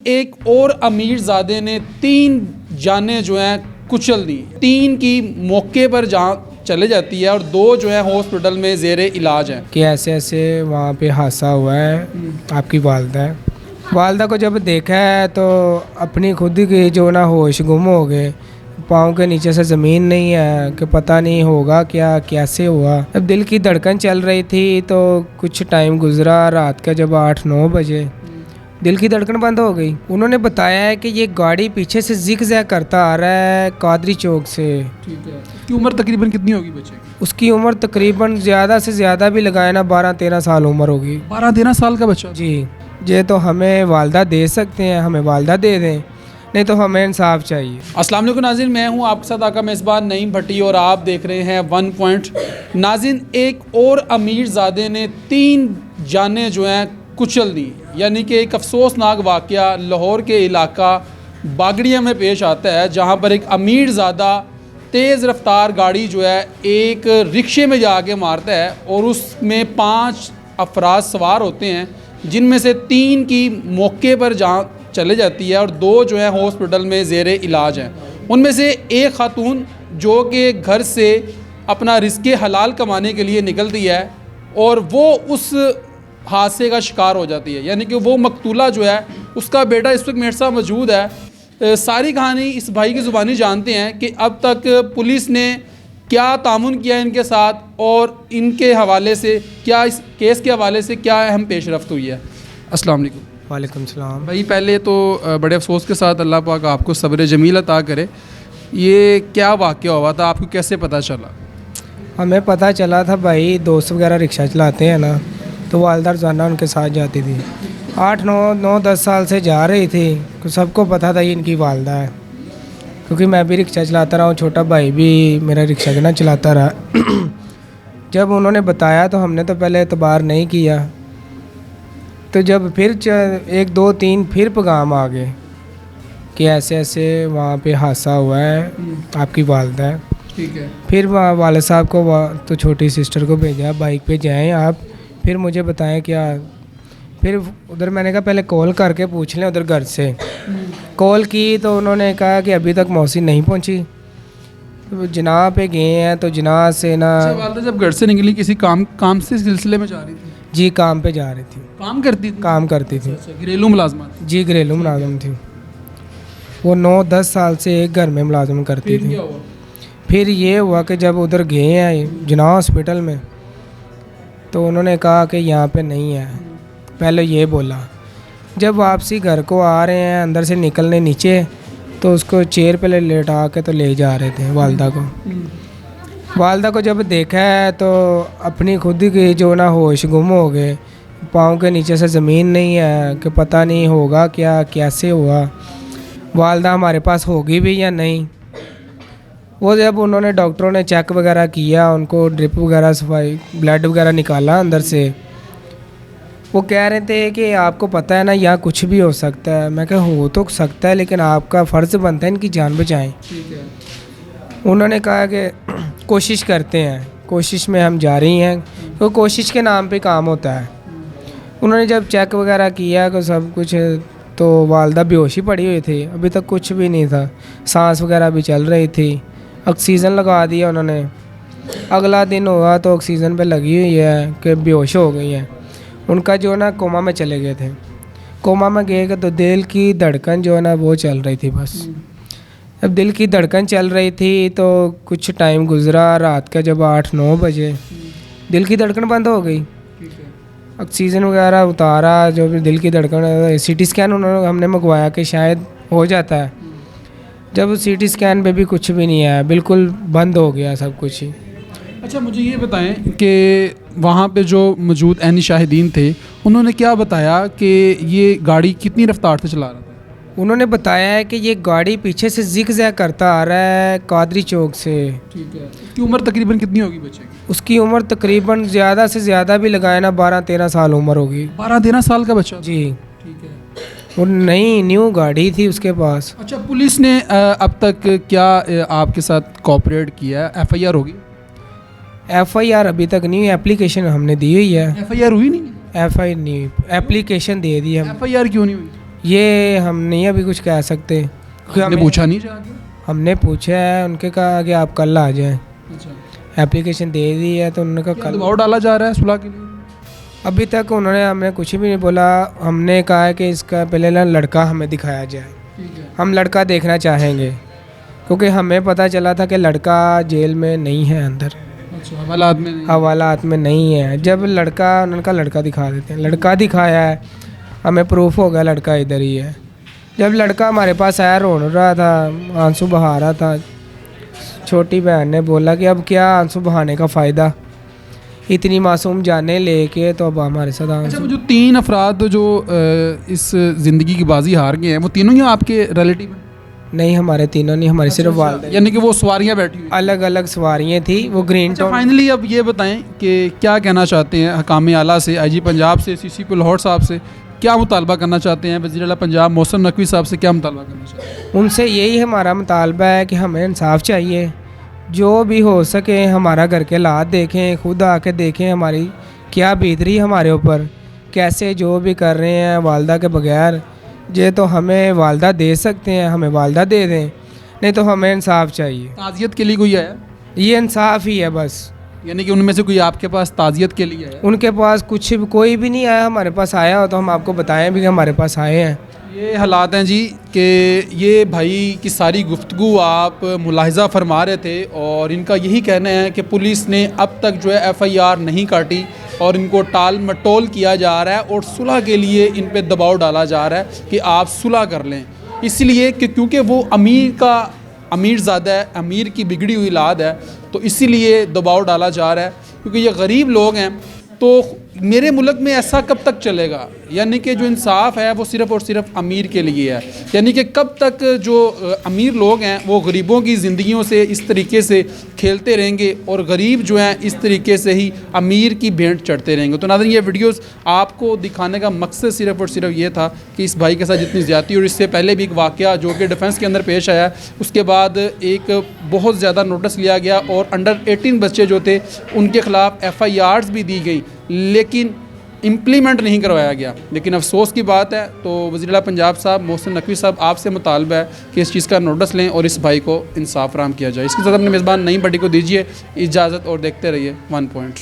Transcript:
एक और अमीरजादे ने 3 जानें जो हैं कुचल दी। 3 की मौके पर जहाँ चले जाती है और 2 जो है हॉस्पिटल में ज़ेरे इलाज हैं। कि ऐसे ऐसे वहाँ पे हादसा हुआ है, आपकी वालदा है। वालदा को जब देखा है तो अपनी खुद की जो ना होश गुम हो गए। पाँव के नीचे से ज़मीन नहीं है कि पता नहीं होगा क्या कैसे हुआ। अब दिल की धड़कन चल रही थी तो कुछ टाइम गुजरा, रात का जब 8-9 बजे दिल की धड़कन बंद हो गई। उन्होंने बताया है कि ये गाड़ी पीछे से जिग-जैग करता आ रहा है कादरी चौक से। ठीक है। उसकी उम्र तकरीबन कितनी होगी बच्चे की? उसकी उम्र तकरीबन ज़्यादा से ज़्यादा भी लगाए ना 12-13 साल उम्र होगी। 12-13 साल का बच्चा? जी, ये तो हमें वालदा दे सकते हैं, हमें वालदा दे दें, नहीं तो हमें इंसाफ चाहिए। अस्सलाम वालेकुम नाज़रीन, मैं हूं आपके साथ आका मेज़बान नईम भट्टी और आप देख रहे हैं 1 पॉइंट। नाज़रीन, एक और अमीरजादे ने 3 जानें जो हैं कुचल दी। यानी कि एक अफसोसनाक वाक़या लाहौर के इलाका बागड़िया में पेश आता है, जहां पर एक अमीरजादा तेज़ रफ्तार गाड़ी जो है एक रिक्शे में जाके मारता है और उसमें 5 अफराद सवार होते हैं, जिनमें से 3 की मौके पर जहाँ चले जाती है और 2 जो है हॉस्पिटल में ज़ेरे इलाज हैं। उनमें से एक खातून जो कि घर से अपना रिज़्क़े हलाल कमाने के लिए निकलती है और वो उस हादसे का शिकार हो जाती है। यानी कि वो मकतूला जो है उसका बेटा इस वक्त मेरे साथ मौजूद है। सारी कहानी इस भाई की ज़ुबानी जानते हैं कि अब तक पुलिस ने क्या तामुन किया इनके साथ और इनके हवाले से क्या, इस केस के हवाले से क्या अहम पेशरफ्त हुई है। अस्सलाम वालेकुम। वालेकुम सलाम। भाई, पहले तो बड़े अफसोस के साथ अल्लाह पाक आपको सब्र जमील अता करे। ये क्या वाक़या हुआ था, आपको कैसे पता चला? हमें पता चला था भाई, दोस्त वगैरह रिक्शा चलाते हैं ना, तो वालदा रोज़ाना उनके साथ जाती थी। 8-9-10 साल से जा रही थी, तो सबको पता था ये इनकी वालदा है, क्योंकि मैं भी रिक्शा चलाता रहा हूँ, छोटा भाई भी मेरा रिक्शा के ना चलाता रहा। जब उन्होंने बताया तो हमने तो पहले एतबार नहीं किया, तो जब फिर 1-2-3 फिर पैगाम आ गए कि ऐसे ऐसे वहाँ पे हादसा हुआ है, आपकी वालदा है। ठीक है। फिर वहाँ वाले साहब को तो छोटी सिस्टर को भेजा, बाइक पे जाएं आप, फिर मुझे बताएं क्या। फिर उधर मैंने कहा पहले कॉल करके पूछ लें उधर घर से। कॉल की तो उन्होंने कहा कि अभी तक मौसी नहीं पहुंची। तो जनाब पे गए हैं तो जनाब से ना। वालदा जब घर से निकली किसी काम से सिलसिले में जा रही थी? जी, काम पे जा रही थी। काम करती थी? काम करती थी। घरेलू मुलाजमत? जी, घरेलू मुलाजम थी। वो 9-10 साल से एक घर में मुलाजम करती थी। फिर ये हुआ कि जब उधर गए हैं जना हॉस्पिटल में, तो उन्होंने कहा कि यहाँ पे नहीं है। पहले ये बोला। जब वापसी घर को आ रहे हैं, अंदर से निकलने नीचे, तो उसको चेयर पे लेटा के तो ले जा रहे थे वालदा को। वालदा को जब देखा है तो अपनी खुद की जो ना होश गुम हो गए। पाँव के नीचे से ज़मीन नहीं है कि पता नहीं होगा क्या कैसे हुआ। वालदा हमारे पास होगी भी या नहीं। वो जब उन्होंने डॉक्टरों ने चेक वगैरह किया, उनको ड्रिप वगैरह सफाई ब्लड वगैरह निकाला अंदर से, वो कह रहे थे कि आपको पता है ना यहाँ कुछ भी हो सकता है। मैं कहा हो तो सकता है, लेकिन आपका फ़र्ज़ बनता है इनकी जान बचाएं। ठीक है। उन्होंने कहा कि कोशिश करते हैं, कोशिश में हम जारी हैं, तो कोशिश के नाम पे काम होता है। उन्होंने जब चेक वगैरह किया तो सब कुछ, तो वालदा बेहोशी पड़ी हुई थी, अभी तक कुछ भी नहीं था, सांस वगैरह भी चल रही थी। ऑक्सीजन लगा दिया उन्होंने। अगला दिन हुआ तो ऑक्सीजन पे लगी हुई है कि बेहोश हो गई है। उनका जो ना कोमा में चले गए थे। कोमा में गए तो दिल की धड़कन जो है ना वो चल रही थी बस। अब दिल की धड़कन चल रही थी तो कुछ टाइम गुजरा, रात का जब 8-9 बजे दिल की धड़कन बंद हो गई। ऑक्सीजन वगैरह उतारा, जो भी दिल की धड़कन, सीटी स्कैन उन्होंने हमने मंगवाया कि शायद हो जाता है। जब सीटी स्कैन पे भी कुछ भी नहीं आया, बिल्कुल बंद हो गया सब कुछ ही। अच्छा, मुझे ये बताएं कि वहाँ पे जो मौजूद ऐनी शाहिदीन थे, उन्होंने क्या बताया कि ये गाड़ी कितनी रफ्तार से चला रहा था? उन्होंने बताया है कि ये गाड़ी पीछे से जिग-जैग करता आ रहा है कादरी चौक से। ठीक है। उसकी उम्र तकरीबन कितनी होगी बच्चे की? उसकी उम्र तकरीबन ज़्यादा से ज़्यादा भी लगाए ना 12-13 साल उम्र होगी। 12-13 साल का बच्चा? जी। ठीक है। वो नई न्यू गाड़ी थी उसके पास। अच्छा, पुलिस ने अब तक क्या आपके साथ कोऑपरेट किया है? FIR होगी? FIR अभी तक नहीं, एप्लीकेशन हमने दी हुई है। FIR हुई नहीं? FIR नहीं, एप्लीकेशन दे दी हम। FIR क्यों नहीं हुई? ये हम नहीं अभी कुछ कह सकते, क्योंकि आपने पूछा नहीं जाके? हमने पूछा है, उनके कहा कि आप कल आ जाएं। अच्छा, एप्लीकेशन दे दी है तो उन्होंने कहा क्या कल। दबाव डाला जा रहा है सुलह के लिए? अभी तक उन्होंने हमें कुछ भी नहीं बोला। हमने कहा है कि इसका पहले ना लड़का हमें दिखाया जाए, ठीक है। हम लड़का देखना चाहेंगे, क्योंकि हमें पता चला था कि लड़का जेल में नहीं है, अंदर अच्छा, हवालात में नहीं? हवालात में नहीं है। जब लड़का, उनका लड़का दिखा देते हैं, लड़का दिखाया है, हमें प्रूफ हो गया लड़का इधर ही है। जब लड़का हमारे पास आया, रो रहा था, आंसू बहा रहा था, छोटी बहन ने बोला कि अब क्या आंसू बहाने का फ़ायदा, इतनी मासूम जाने लेके तो अब हमारे साथ अच्छा, आंसू। वो जो 3 अफराद जो इस ज़िंदगी की बाजी हार गए हैं, वो तीनों ही आपके रिलेटिव हैं? नहीं, हमारे तीनों नहीं, हमारी सिर्फ वालदा। यानी कि वो सवारियां बैठी हुई? अलग अलग सवारियाँ थी, वो ग्रीन अच्छा, टाउन। फाइनली अब ये बताएं कि क्या कहना चाहते हैं हकाम आला से, आईजी पंजाब से, CCP लाहौर साहब से, क्या मुतालबा करना चाहते हैं? वज़ीर आला पंजाब मोहसिन नकवी साहब से क्या मुतालबा करना चाहते हैं? उनसे यही हमारा मुतालबा है कि हमें इंसाफ चाहिए, जो भी हो सके हमारा घर के हालात देखें, खुद आके देखें हमारी क्या बीतरी हमारे ऊपर, कैसे जो भी कर रहे हैं वालदा के बगैर। ये तो हमें वालदा दे सकते हैं, हमें वालदा दे दें, नहीं तो हमें इंसाफ चाहिए। ताज़ियत के लिए कोई आया? ये इंसाफ ही है बस। यानी कि उनमें से कोई आपके पास ताज़ियत के लिए आया? उनके पास कुछ भी, कोई भी नहीं आया। हमारे पास आया हो तो हम आपको बताएं भी कि हमारे पास आए हैं। ये हालात हैं जी कि ये भाई की सारी गुफ्तगू आप मुलाहिज़ा फरमा रहे थे, और इनका यही कहना है कि पुलिस ने अब तक जो है FIR नहीं काटी और इनको टाल मटोल किया जा रहा है, और सुलह के लिए इन पे दबाव डाला जा रहा है कि आप सुलह कर लें, इसलिए कि क्योंकि वो अमीर ज़्यादा है, अमीर की बिगड़ी हुई औलाद है, तो इसीलिए दबाव डाला जा रहा है, क्योंकि ये गरीब लोग हैं। तो मेरे मुल्क में ऐसा कब तक चलेगा? यानी कि जो इंसाफ है वो सिर्फ़ और सिर्फ अमीर के लिए है। यानी कि कब तक जो अमीर लोग हैं वो गरीबों की ज़िंदगियों से इस तरीके से खेलते रहेंगे, और गरीब जो हैं इस तरीके से ही अमीर की भेंट चढ़ते रहेंगे। तो नाज़रीन, ये वीडियोस आपको दिखाने का मकसद सिर्फ़ और सिर्फ ये था कि इस भाई के साथ जितनी ज़्यादती, और इससे पहले भी एक वाक़या जो कि डिफेंस के अंदर पेश आया, उसके बाद एक बहुत ज़्यादा नोटिस लिया गया और अंडर 18 बच्चे जो थे उनके ख़िलाफ़ FIRs भी दी गई, लेकिन इम्प्लीमेंट नहीं करवाया गया। लेकिन अफसोस की बात है, तो वज़ीर आला पंजाब साहब मोहसिन नकवी साहब, आपसे मुतालबा है कि इस चीज़ का नोटिस लें और इस भाई को इंसाफ फराहम किया जाए। इसके साथ अपने मेज़बान नईम भट्टी को दीजिए इजाज़त और देखते रहिए 1 पॉइंट।